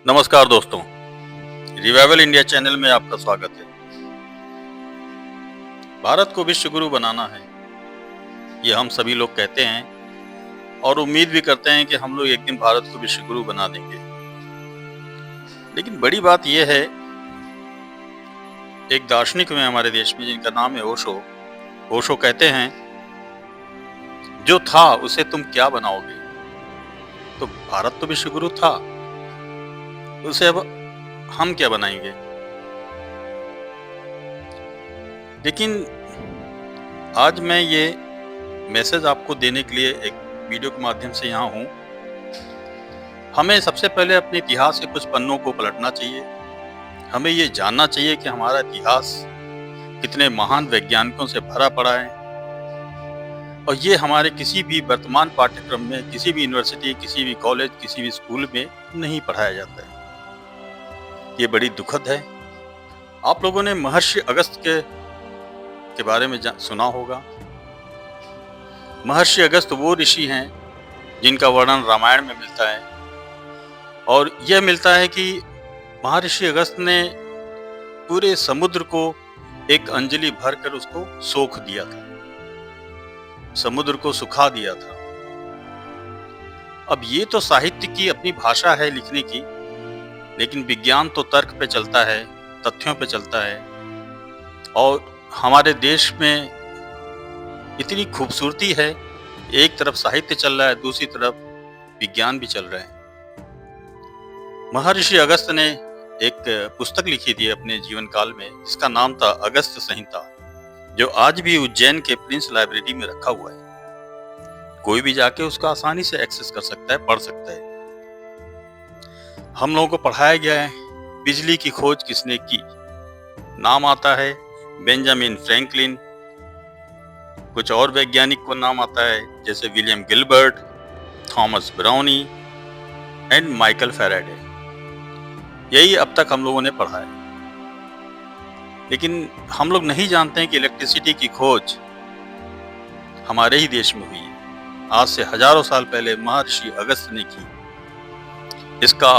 नमस्कार दोस्तों, revival India channel में आपका स्वागत है। भारत को विश्व गुरु बनाना है, ये हम सभी लोग कहते हैं और उम्मीद भी करते हैं कि हम लोग एक दिन भारत को विश्व गुरु बना देंगे। लेकिन बड़ी बात यह है, एक दार्शनिक में हमारे देश में जिनका नाम है ओशो। ओशो कहते हैं, जो था उसे तुम क्या बनाओगे। तो भारत तो विश्व गुरु था, उसे अब हम क्या बनाएंगे। लेकिन आज मैं ये मैसेज आपको देने के लिए एक वीडियो के माध्यम से यहाँ हूँ। हमें सबसे पहले अपने इतिहास के कुछ पन्नों को पलटना चाहिए। हमें ये जानना चाहिए कि हमारा इतिहास कितने महान वैज्ञानिकों से भरा पड़ा है, और ये हमारे किसी भी वर्तमान पाठ्यक्रम में, किसी भी यूनिवर्सिटी, किसी भी कॉलेज, किसी भी स्कूल में नहीं पढ़ाया जाता है। ये बड़ी दुखद है। आप लोगों ने महर्षि अगस्त के बारे में सुना होगा। महर्षि अगस्त वो ऋषि हैं जिनका वर्णन रामायण में मिलता है, और यह मिलता है कि महर्षि अगस्त ने पूरे समुद्र को एक अंजलि भरकर उसको सोख दिया था, समुद्र को सुखा दिया था। अब ये तो साहित्य की अपनी भाषा है लिखने की, लेकिन विज्ञान तो तर्क पे चलता है, तथ्यों पे चलता है। और हमारे देश में इतनी खूबसूरती है, एक तरफ साहित्य चल रहा है, दूसरी तरफ विज्ञान भी चल रहा है। महर्षि अगस्त ने एक पुस्तक लिखी थी अपने जीवन काल में, जिसका नाम था अगस्त संहिता, जो आज भी उज्जैन के प्रिंस लाइब्रेरी में रखा हुआ है। कोई भी जाके उसका आसानी से एक्सेस कर सकता है, पढ़ सकता है। हम लोगों को पढ़ाया गया है बिजली की खोज किसने की। नाम आता है बेंजामिन फ्रैंकलिन, कुछ और वैज्ञानिक को नाम आता है जैसे William Gilbert, Thomas brownie and Michael Faraday. यही अब तक हम लोगों ने पढ़ा है। लेकिन हम लोग नहीं जानते हैं कि इलेक्ट्रिसिटी की खोज हमारे ही देश में हुई है। आज से हजारों साल पहले महर्षि अगस्त ने की। इसका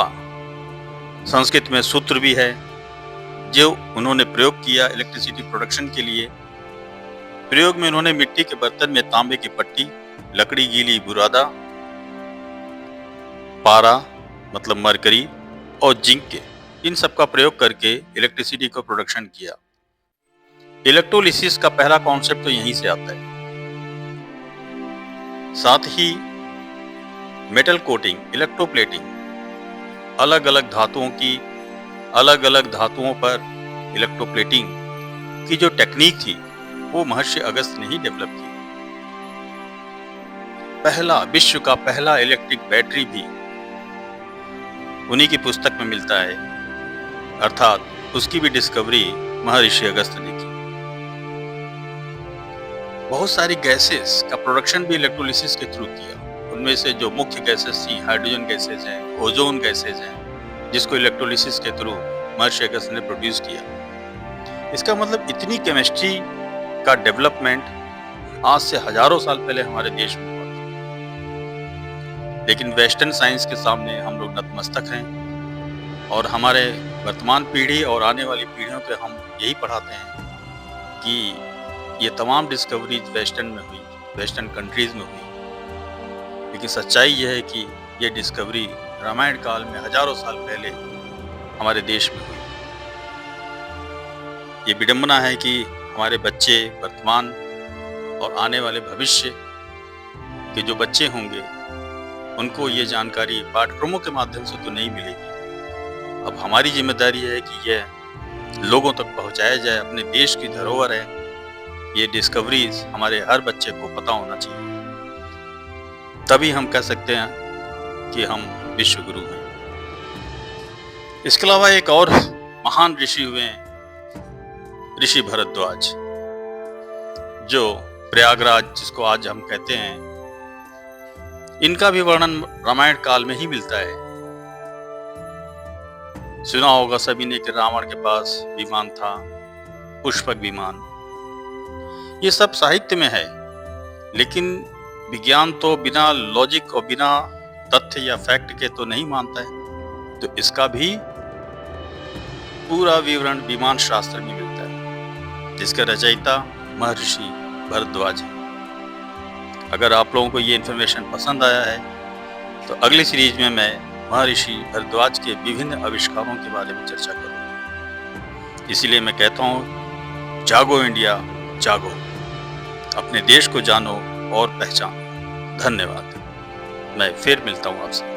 संस्कृत में सूत्र भी है जो उन्होंने प्रयोग किया इलेक्ट्रिसिटी प्रोडक्शन के लिए। प्रयोग में उन्होंने मिट्टी के बर्तन में तांबे की पट्टी, लकड़ी गीली बुरादा, पारा मतलब मरकरी और जिंक के, इन सब का प्रयोग करके इलेक्ट्रिसिटी को प्रोडक्शन किया। इलेक्ट्रोलिसिस का पहला कॉन्सेप्ट तो यहीं से आता है। साथ ही मेटल कोटिंग, इलेक्ट्रोप्लेटिंग, अलग अलग धातुओं पर इलेक्ट्रोप्लेटिंग की जो टेक्निक थी वो महर्षि अगस्त ने ही डेवलप की। विश्व का पहला इलेक्ट्रिक बैटरी भी उन्हीं की पुस्तक में मिलता है, अर्थात उसकी भी डिस्कवरी महर्षि अगस्त ने की। बहुत सारी गैसेस का प्रोडक्शन भी इलेक्ट्रोलिसिस के थ्रू किया। उनमें से जो मुख्य गैसेस थी, हाइड्रोजन गैसेज हैं, ओजोन गैसेज हैं, जिसको इलेक्ट्रोलिसिस के थ्रू महर्षि अगस्त ने प्रोड्यूस किया। इसका मतलब इतनी केमिस्ट्री का डेवलपमेंट आज से हजारों साल पहले हमारे देश में हुआ था। लेकिन वेस्टर्न साइंस के सामने हम लोग नतमस्तक हैं, और हमारे वर्तमान पीढ़ी और आने वाली पीढ़ियों को हम यही पढ़ाते हैं कि ये तमाम डिस्कवरीज वेस्टर्न में हुई, वेस्टर्न कंट्रीज में हुई। लेकिन सच्चाई यह है कि ये डिस्कवरी रामायण काल में हजारों साल पहले हमारे देश में हुई। ये विडंबना है कि हमारे बच्चे, वर्तमान और आने वाले भविष्य के जो बच्चे होंगे, उनको ये जानकारी पाठ्यक्रमों के माध्यम से तो नहीं मिलेगी। अब हमारी जिम्मेदारी है कि यह लोगों तक पहुंचाया जाए। अपने देश की धरोहर है, ये डिस्कवरीज हमारे हर बच्चे को पता होना चाहिए। तभी हम कह सकते हैं कि हम विश्व गुरु हैं। इसके अलावा एक और महान ऋषि हुए हैं, ऋषि भरद्वाज, जो प्रयागराज जिसको आज हम कहते हैं, इनका भी वर्णन रामायण काल में ही मिलता है। सुना होगा सभी ने कि रावण के पास विमान था, पुष्पक विमान। ये सब साहित्य में है, लेकिन विज्ञान तो बिना लॉजिक और बिना तथ्य या फैक्ट के तो नहीं मानता है। तो इसका भी पूरा विवरण विमान शास्त्र में मिलता है, जिसका रचयिता महर्षि भरद्वाज है। अगर आप लोगों को ये इन्फॉर्मेशन पसंद आया है तो अगली सीरीज में मैं महर्षि भरद्वाज के विभिन्न आविष्कारों के बारे में चर्चा करूँगा। इसीलिए मैं कहता हूँ, जागो इंडिया जागो, अपने देश को जानो और पहचानो। धन्यवाद। मैं फिर मिलता हूँ आपसे।